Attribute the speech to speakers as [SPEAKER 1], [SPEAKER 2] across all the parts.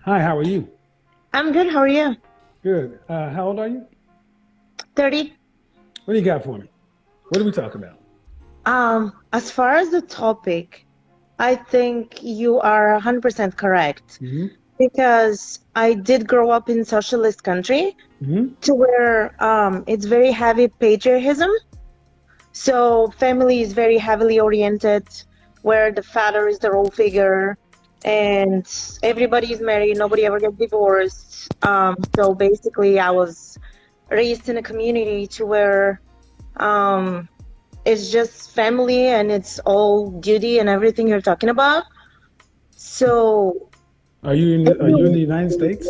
[SPEAKER 1] Hi, how are you?
[SPEAKER 2] I'm good. How are you?
[SPEAKER 1] Good. How old are you?
[SPEAKER 2] 30.
[SPEAKER 1] What do you got for me? What do we talk about?
[SPEAKER 2] As far as the topic, I think you are 100% correct
[SPEAKER 1] Hmm.
[SPEAKER 2] because I did grow up in socialist country
[SPEAKER 1] Hmm.
[SPEAKER 2] to where it's very heavy patriotism. So family is very heavily oriented, where the father is the role figure and everybody is married, nobody ever gets divorced. So basically I was raised in a community to where um it's just family and it's all duty and everything you're talking about. So,
[SPEAKER 1] Are you in the United States?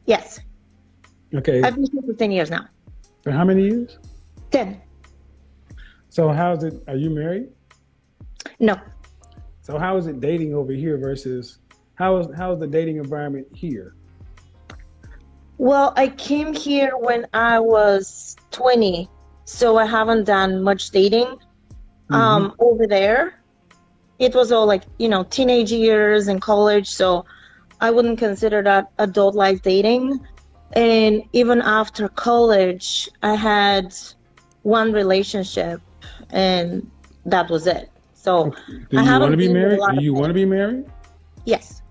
[SPEAKER 2] yes,
[SPEAKER 1] Okay.
[SPEAKER 2] I've been here for 10 years now.
[SPEAKER 1] For how many years?
[SPEAKER 2] 10.
[SPEAKER 1] So how's it? Are you married?
[SPEAKER 2] No.
[SPEAKER 1] So how is it dating over here versus how is the dating environment here?
[SPEAKER 2] Well, I came here when I was 20, so I haven't done much dating.
[SPEAKER 1] Hmm.
[SPEAKER 2] Over there, it was all like, teenage years and college, so I wouldn't consider that adult life dating. And even after college, I had one relationship and that was it. So
[SPEAKER 1] Okay. Do
[SPEAKER 2] I
[SPEAKER 1] you want to
[SPEAKER 2] haven't
[SPEAKER 1] be
[SPEAKER 2] been with a
[SPEAKER 1] married? Do
[SPEAKER 2] lot of
[SPEAKER 1] you want to
[SPEAKER 2] men.
[SPEAKER 1] be married?
[SPEAKER 2] Yes.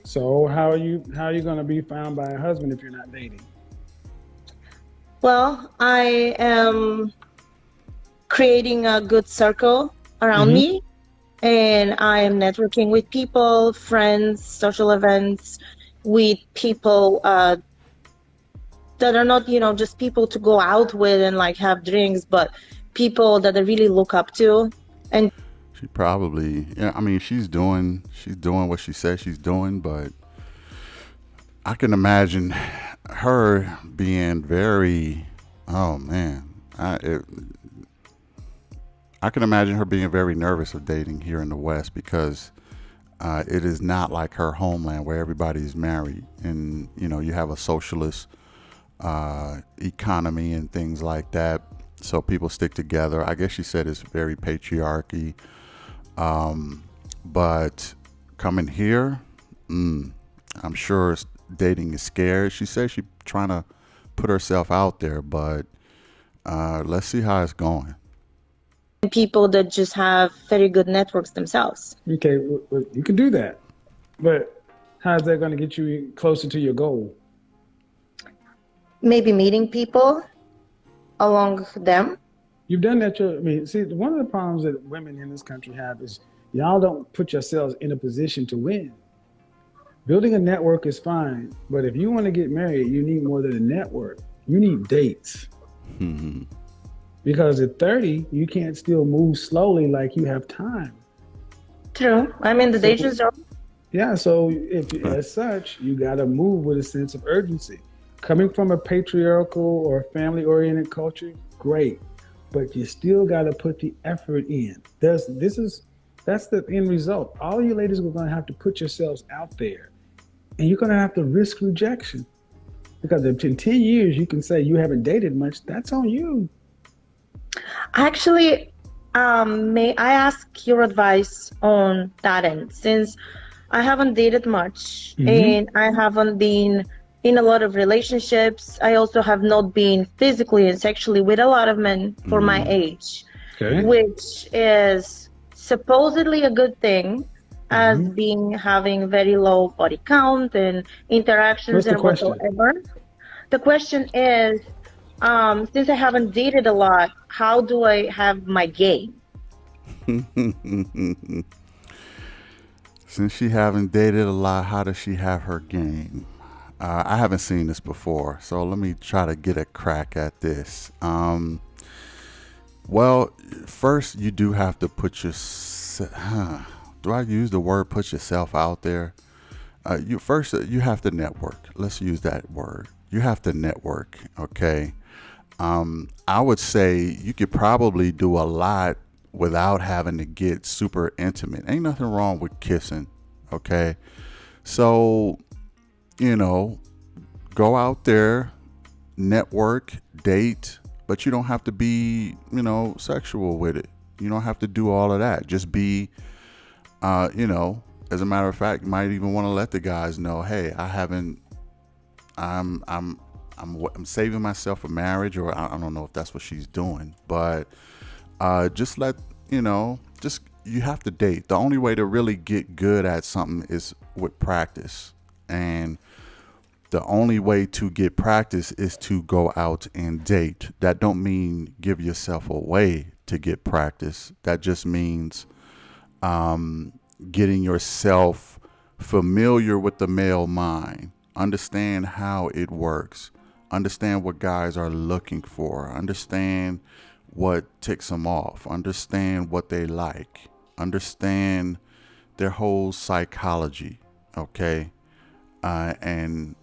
[SPEAKER 1] So how are you going to be found by a husband if you're not dating?
[SPEAKER 2] Well, I am creating a good circle around
[SPEAKER 1] Hmm.
[SPEAKER 2] me and I am networking with people, friends, social events, with people that are not, just people to go out with and like have drinks, but people that I really look up to. And
[SPEAKER 3] She probably, yeah. I mean, she's doing what she says she's doing, but I can imagine her being very. Oh man, I can imagine her being very nervous of dating here in the West because it is not like her homeland where everybody's married and you have a socialist economy and things like that. So people stick together. I guess she said it's very patriarchy. But coming here, I'm sure dating is scared. She says she's trying to put herself out there, but let's see how it's going.
[SPEAKER 2] people that just have very good networks themselves.
[SPEAKER 1] Okay, you can do that, but how's that going to get you closer to your goal?
[SPEAKER 2] Maybe meeting people along them.
[SPEAKER 1] You've done that. I mean, see, one of the problems that women in this country have is y'all don't put yourselves in a position to win. Building a network is fine, but if you want to get married, you need more than a network. You need dates. Because at 30, you can't still move slowly like you have time.
[SPEAKER 2] True. I mean, the
[SPEAKER 1] So,
[SPEAKER 2] danger.
[SPEAKER 1] yeah, so if as such, you got to move with a sense of urgency. Coming from a patriarchal or family oriented culture, great, but you still got to put the effort in. That's the end result. All you ladies are going to have to put yourselves out there, and you're going to have to risk rejection because if in 10 years you can say you haven't dated much, that's on you.
[SPEAKER 2] Actually, may I ask your advice on that end? Since I haven't dated much
[SPEAKER 1] Hmm.
[SPEAKER 2] and I haven't been in a lot of relationships, I also have not been physically and sexually with a lot of men for my
[SPEAKER 3] Mm.
[SPEAKER 2] age,
[SPEAKER 1] Okay.
[SPEAKER 2] which is supposedly a good thing, as
[SPEAKER 1] Hmm.
[SPEAKER 2] being having very low body count and interactions
[SPEAKER 1] What's the
[SPEAKER 2] and
[SPEAKER 1] question?
[SPEAKER 2] whatsoever. The question is, since I haven't dated a lot, how do I have my game?
[SPEAKER 3] Since she haven't dated a lot, how does she have her game? I haven't seen this before, so let me try to get a crack at this. Well, first you do have to put your. Do I use the word put yourself out there? You first you have to network. Let's use that word. You have to network. Okay. I would say you could probably do a lot without having to get super intimate. Ain't nothing wrong with kissing. Okay. So, you know, go out there, network, date, but you don't have to be, sexual with it. You don't have to do all of that. Just be, uh, you know, As a matter of fact, you might even want to let the guys know, hey, I haven't. I'm saving myself for marriage, or I don't know if that's what she's doing, but just let just you have to date. The only way to really get good at something is with practice, and the only way to get practice is to go out and date. That don't mean give yourself away to get practice. That just means getting yourself familiar with the male mind. Understand how it works. Understand what guys are looking for. Understand what ticks them off. Understand what they like. Understand their whole psychology. Okay, and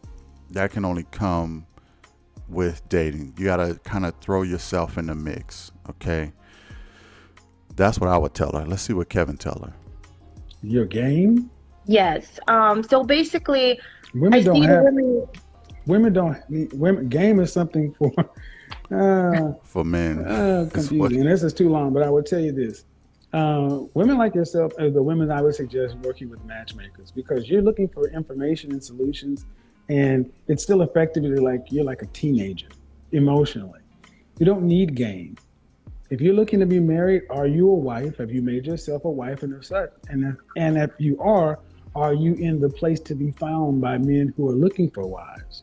[SPEAKER 3] that can only come with dating. You gotta kind of throw yourself in the mix. Okay, that's what I would tell her. Let's see what Kevin tell her.
[SPEAKER 1] Your game.
[SPEAKER 2] Yes. So basically, I
[SPEAKER 1] Women don't
[SPEAKER 2] see the
[SPEAKER 1] have.
[SPEAKER 2] women.
[SPEAKER 1] Women don't need. Women game is something for.
[SPEAKER 3] For men, it's what-
[SPEAKER 1] Confusing. And this is too long, but I will tell you this. Women like yourself are the women I would suggest working with matchmakers, because you're looking for information and solutions, and it's still effectively like you're like a teenager emotionally. You don't need game. If you're looking to be married, are you a wife? Have you made yourself a wife and a such? And if you are you in the place to be found by men who are looking for wives?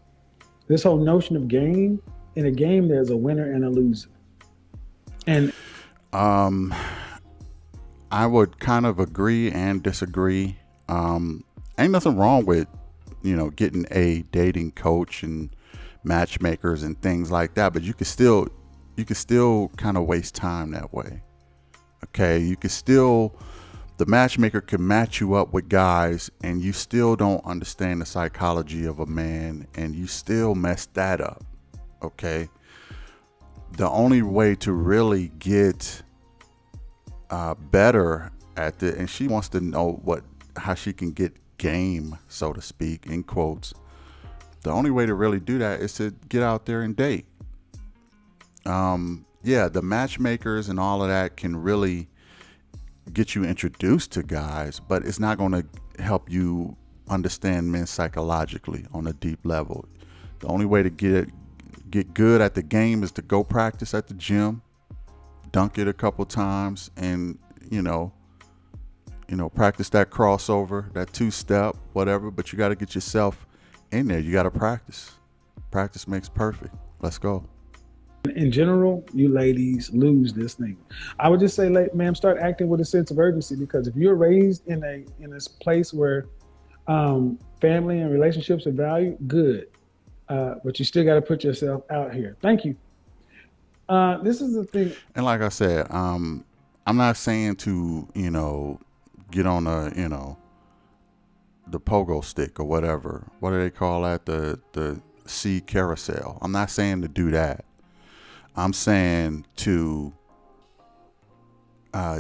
[SPEAKER 1] This whole notion of game, in a game, there's a winner and a loser. And
[SPEAKER 3] I would kind of agree and disagree. Ain't nothing wrong with, getting a dating coach and matchmakers and things like that, but you could still kind of waste time that way. Okay, you could still, the matchmaker can match you up with guys, and you still don't understand the psychology of a man, and you still mess that up. Okay, the only way to really get better at it, and she wants to know how she can get game, so to speak, in quotes. The only way to really do that is to get out there and date. Yeah, the matchmakers and all of that can really get you introduced to guys, but it's not going to help you understand men psychologically on a deep level. The only way to get good at the game is to go practice at the gym, dunk it a couple times, and practice that crossover, that two-step, whatever. But you got to get yourself in there. You got to practice. Practice makes perfect. Let's go.
[SPEAKER 1] in general, you ladies lose this thing. I would just say, ma'am, start acting with a sense of urgency, because if you're raised in this place where family and relationships are valued, good. But you still got to put yourself out here. Thank you. This is the thing.
[SPEAKER 3] And like I said, I'm not saying to, get on the pogo stick or whatever. What do they call that? The C carousel. I'm not saying to do that. I'm saying to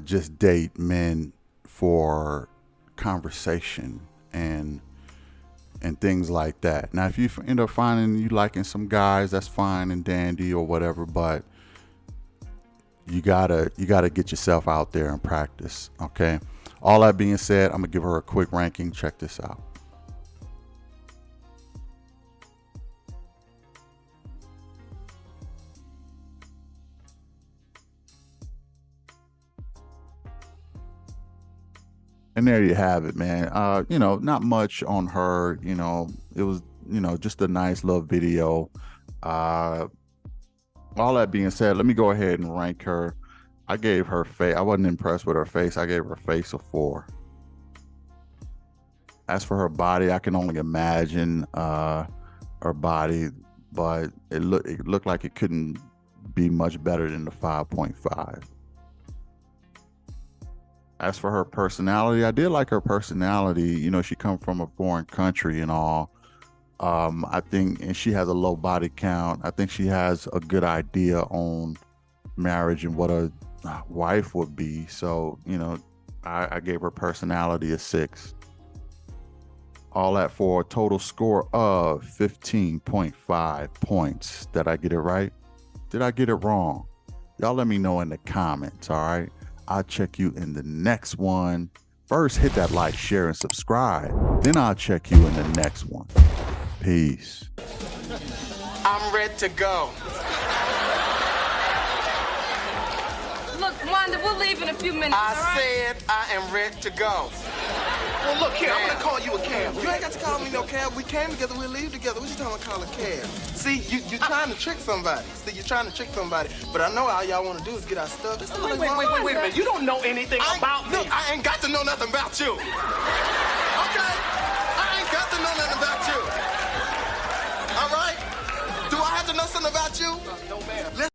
[SPEAKER 3] just date men for conversation and things like that. Now, if you end up finding you liking some guys, that's fine and dandy or whatever, but you gotta get yourself out there and practice. Okay. All that being said, I'm gonna give her a quick ranking. Check this out. And there you have it, man. Not much on her. It was, just a nice little video. All that being said, let me go ahead and rank her. I gave her face. I wasn't impressed with her face. I gave her face a 4. As for her body, I can only imagine her body, but it looked like it couldn't be much better than the 5.5. As for her personality, I did like her personality. She come from a foreign country and all. I think, and she has a low body count. I think she has a good idea on marriage and what a wife would be. So, I gave her personality a 6. All that for a total score of 15.5 points. Did I get it right? Did I get it wrong? Y'all let me know in the comments, all right? I'll check you in the next one. first hit that like, share, and subscribe. Then I'll check you in the next one. Peace.
[SPEAKER 4] I'm ready to go.
[SPEAKER 5] Look, Wanda, we'll leave in a few minutes, all right?
[SPEAKER 4] I said I am ready to go.
[SPEAKER 6] Well, look here, I'm gonna call you a cab. You ain't got to call me no cab. We came together, we leave together. What you talking about call a cab? See, you're trying to trick somebody. See, you're trying to trick somebody. But I know all y'all want to do is get our stuff. That's
[SPEAKER 4] Wait a minute. You don't know anything about me.
[SPEAKER 6] Look, I ain't got to know nothing about you. Okay? I ain't got to know nothing about you. All right? Do I have to know something about you?
[SPEAKER 4] No, ma'am.